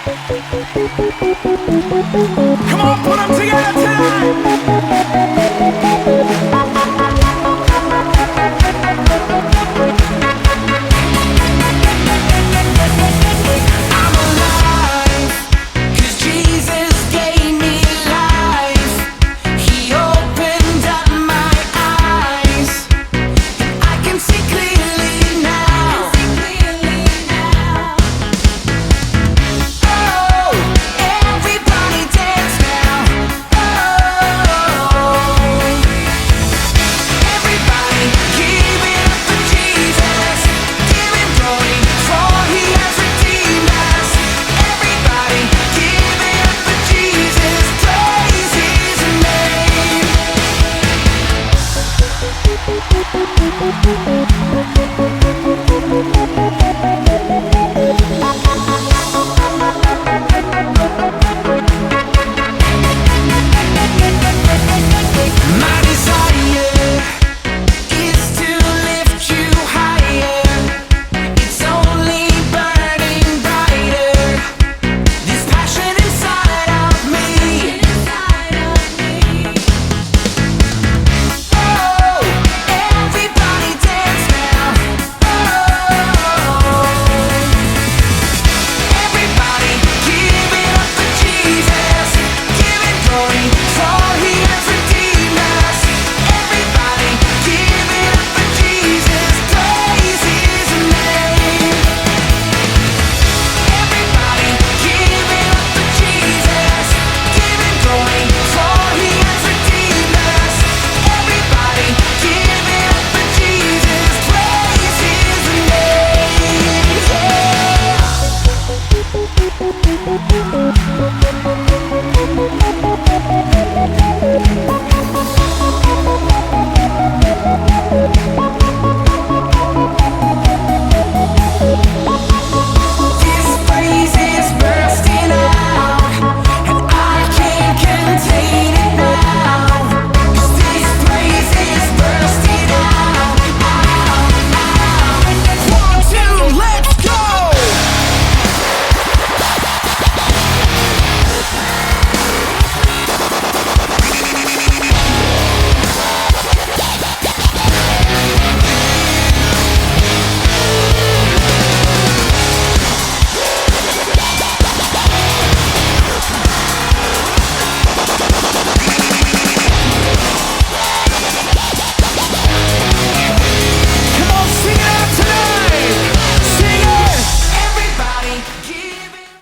Come on, put them together I'm alive, 'cause Jesus gave me life. He opened up my eyes, and I can see clearly now. Oh, everybody dance now. Oh, everybody give it up for Jesus. Give him glory, for he has redeemed us. Everybody give it up for Jesus. Praise his name. My desire is to lift you higher. It's only burning brighter. This passion inside of me. Oh, everybody dance now. Oh, everybody give it up for Jesus. Give him glory, for he has redeemed us. Everybody give it up for Jesus. Praise his name. Everybody give it up for Jesus. Give him glory, for he has redeemed us. Everybody give it up for Jesus. Praise his name. Yeah.